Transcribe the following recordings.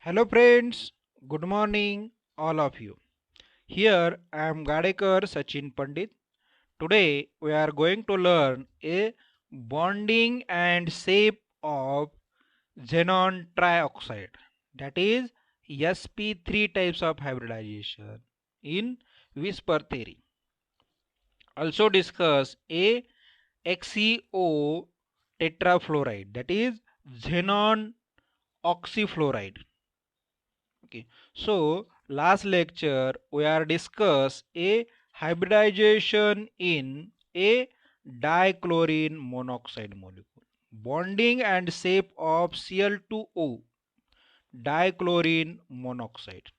Hello friends, good morning all of you. Here I am Gadekar Sachin Pandit. Today we are going to learn a bonding and shape of xenon trioxide, that is sp3 types of hybridization in whisper theory. Also discuss a XeO tetrafluoride, that is xenon oxyfluoride. Okay, so last lecture we are discuss a hybridization in a dichlorine monoxide molecule, bonding and shape of Cl2O, dichlorine monoxide.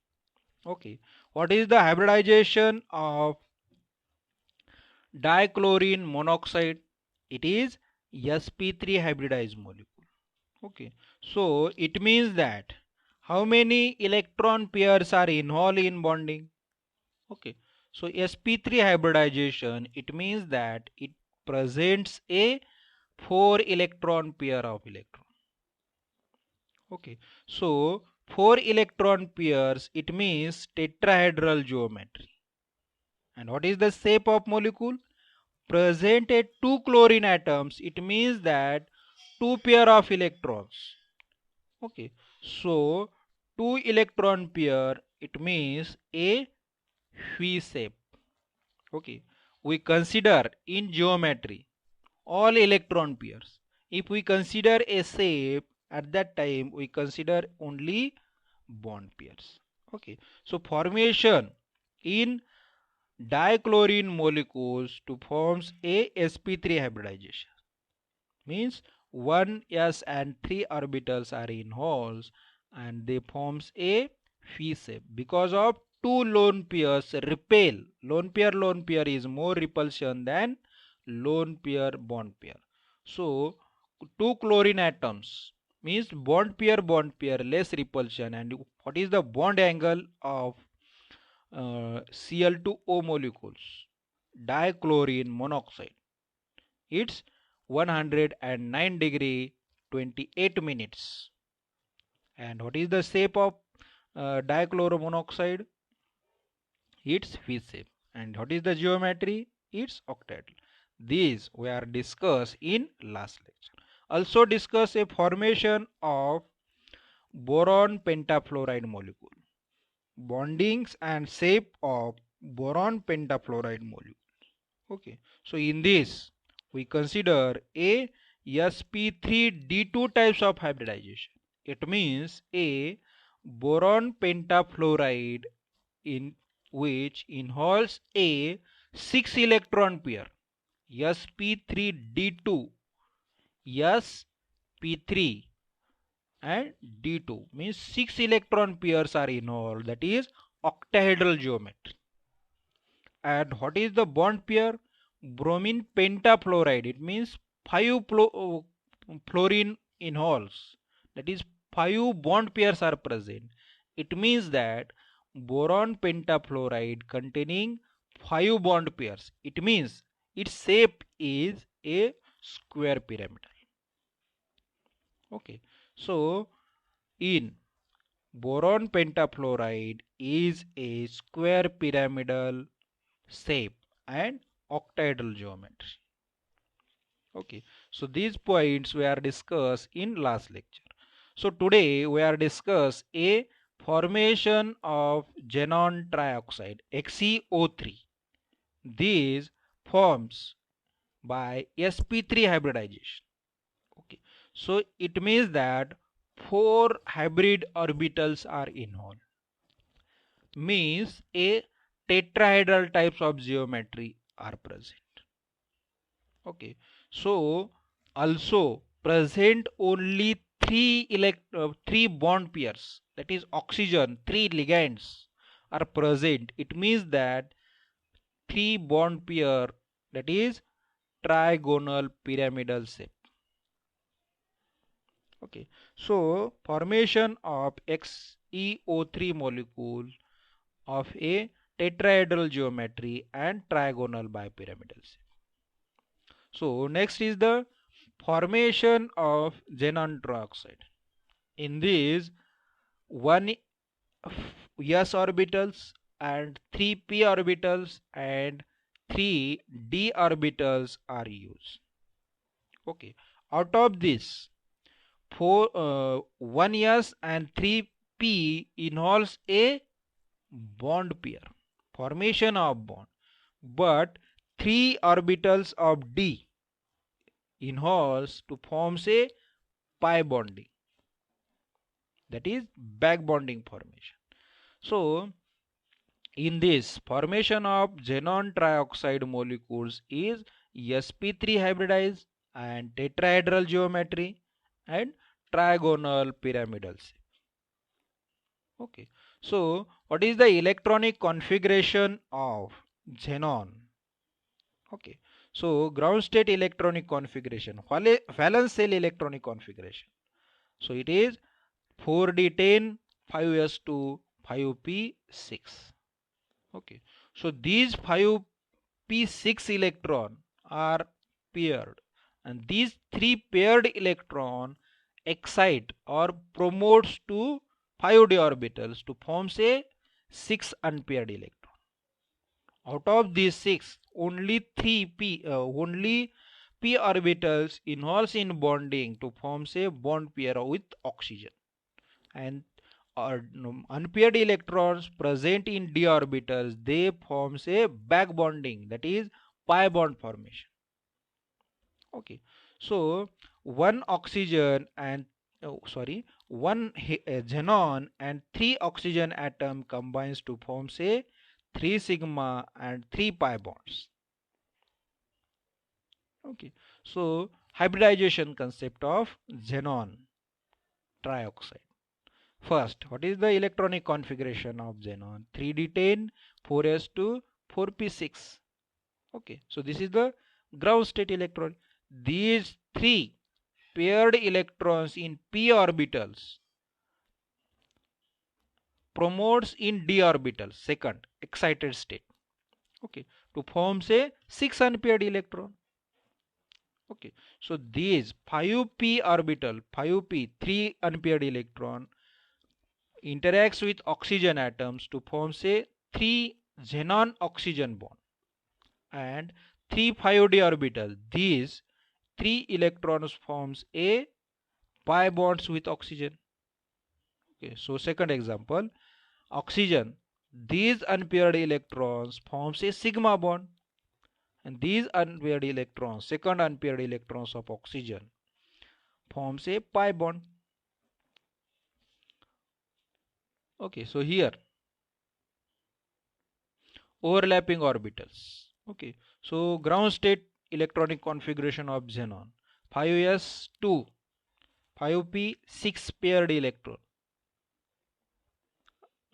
Okay, what is the hybridization of dichlorine monoxide? It is sp3 hybridized molecule. Okay, so it means that how many electron pairs are involved in bonding? Okay, so sp3 hybridization, it means that it presents a 4 electron pair of electron. Okay, so 4 electron pairs, it means tetrahedral geometry. And what is the shape of molecule? Presented 2 chlorine atoms, it means that 2 pair of electrons. Okay, so 2 electron pair, it means a V shape. Okay, we consider in geometry all electron pairs. If we consider a shape, at that time we consider only bond pairs. Okay, so formation in dichlorine molecules to forms a sp3 hybridization means 1 s and 3 orbitals are in holes and they forms a V shape because of two lone pairs repel. Lone pair is more repulsion than lone pair bond pair. So two chlorine atoms means bond pair less repulsion. And what is the bond angle of Cl2O molecules? Dichlorine monoxide, it's 109 degree 28 minutes. And what is the shape of dichloromonoxide? It's V shape. And what is the geometry? It's octahedral. These we are discussed in last lecture. Also discuss a formation of boron pentafluoride molecule, bondings and shape of boron pentafluoride molecule. Okay, so in this we consider a sp3d2 types of hybridization. It means a boron pentafluoride in which involves a 6 electron pair sp3d2, sp3 and d2 means 6 electron pairs are involved, that is octahedral geometry. And what is the bond pair? Bromine pentafluoride. It means 5 fluorine involves. That is 5 bond pairs are present. It means that boron pentafluoride containing 5 bond pairs. It means its shape is a square pyramidal. Okay. So in boron pentafluoride is a square pyramidal shape and octahedral geometry. Okay, so these points we are discussed in last lecture. So today we are discuss a formation of xenon trioxide XeO3. These forms by sp3 hybridization. Okay, so it means that 4 hybrid orbitals are involved, means a tetrahedral types of geometry are present. Okay, so also present only three bond pairs, that is oxygen, three ligands are present. It means that three bond pair, that is trigonal pyramidal shape. Okay, so formation of XeO3 molecule of a tetrahedral geometry and trigonal bipyramidal shape. So next is the formation of xenon trioxide. In this 1 s orbitals and 3 p orbitals and 3 d orbitals are used. Okay, out of this 1 s and 3 p involves a bond pair, formation of bond, but 3 orbitals of d involves to forms a pi bonding, that is back bonding formation. So in this formation of xenon trioxide molecules is sp3 hybridized and tetrahedral geometry and trigonal pyramidal shape. Okay, so what is the electronic configuration of xenon? Okay, so ground state electronic configuration, valence shell electronic configuration. So it is 4d10, 5s2, 5p6. Okay, so these 5p6 electron are paired, and these 3 paired electron excite or promotes to 5d orbitals to form a 6 unpaired electron. Out of these 6, only p orbitals involves in bonding to form a bond pair with oxygen, and unpaired electrons present in d orbitals, they forms a back bonding, that is pi bond formation. Okay, so one oxygen and one xenon and 3 oxygen atom combines to form a 3 sigma and 3 pi bonds. Okay, so hybridization concept of xenon trioxide. First, what is the electronic configuration of xenon? 3d10, 4s2, 4p6. Okay, so this is the ground state electron. These 3 paired electrons in p orbitals promotes in d orbital, second excited state. Okay, to form say 6 unpaired electron. Okay, so these 5p orbital, 5p 3 unpaired electron interacts with oxygen atoms to form say 3 xenon oxygen bond and 3 5d orbital. These 3 electrons forms a pi bonds with oxygen. Okay, so second example, oxygen, these unpaired electrons forms a sigma bond, and these unpaired electrons, second unpaired electrons of oxygen forms a pi bond. Okay, so here overlapping orbitals. Okay, so ground state electronic configuration of xenon, 5s2, 5p6 paired electron.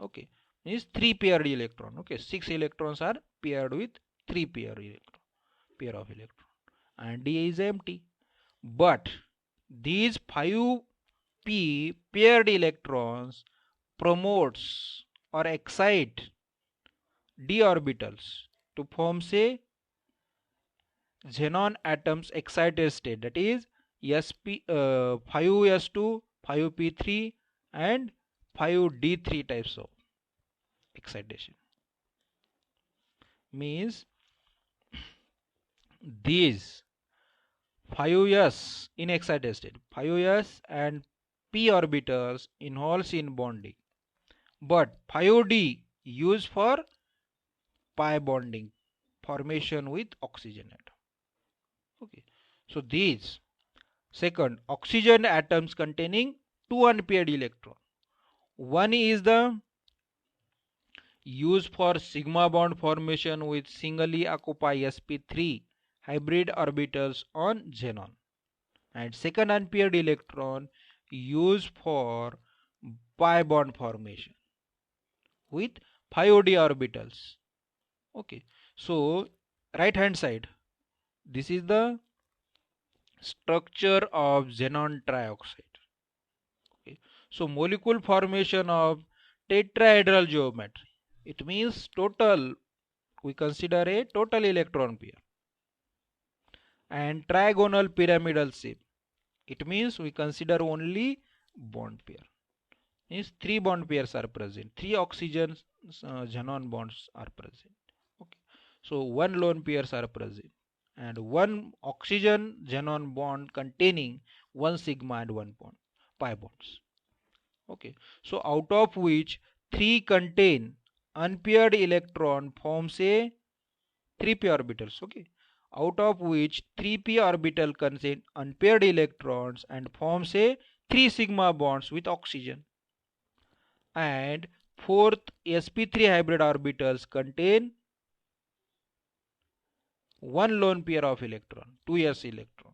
Okay, is 3 paired electron. Okay, 6 electrons are paired with 3 pair of electron, and d is empty. But these 5p paired electrons promotes or excite d orbitals to form say xenon atoms excited state, that is 5s2, 5p3 and 5d3 types of excitation. Means these 5s in excited state, 5s and p orbitals involves in bonding, but 5d used for pi bonding formation with oxygen atom. Okay, so these second oxygen atoms containing 2 unpaired electron, one is the used for sigma bond formation with singly occupy sp3 hybrid orbitals on xenon, and second unpaired electron used for pi bond formation with 5d orbitals. Okay, so right hand side, this is the structure of xenon trioxide. Okay, so molecule formation of tetrahedral geometry, it means total, we consider a total electron pair, and trigonal pyramidal shape, it means we consider only bond pair. Means three bond pairs are present, three oxygen xenon bonds are present. Okay, so one lone pairs are present, and one oxygen xenon bond containing one sigma and one bond pi bonds. Okay, so out of which three contain unpaired electron forms a 3p orbitals. Okay, out of which 3p orbital contain unpaired electrons and forms a 3 sigma bonds with oxygen, and fourth sp3 hybrid orbitals contain one lone pair of electron, 2s electron,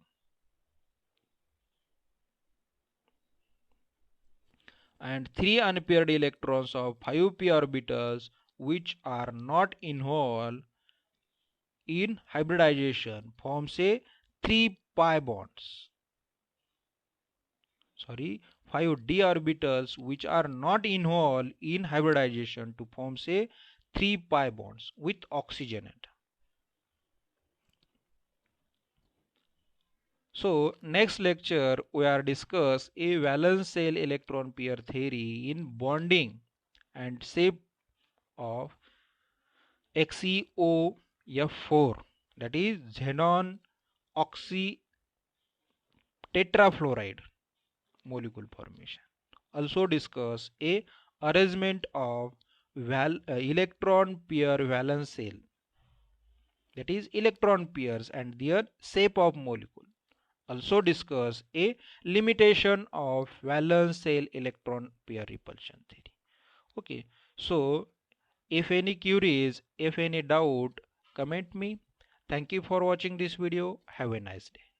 and three unpaired electrons of 5p orbitals which are not involved in hybridization forms a 3 pi bonds. Sorry, 5d orbitals which are not involved in hybridization to form say 3 pi bonds with oxygen atom. So next lecture we are discuss a valence shell electron pair theory in bonding and shape of XeOF4, that is xenon oxy tetrafluoride molecule formation. Also discuss a arrangement of electron pair valence shell, that is electron pairs and their shape of molecule. Also discuss a limitation of valence shell electron pair repulsion theory. Okay, so if any queries, if any doubt, comment me. Thank you for watching this video. Have a nice day.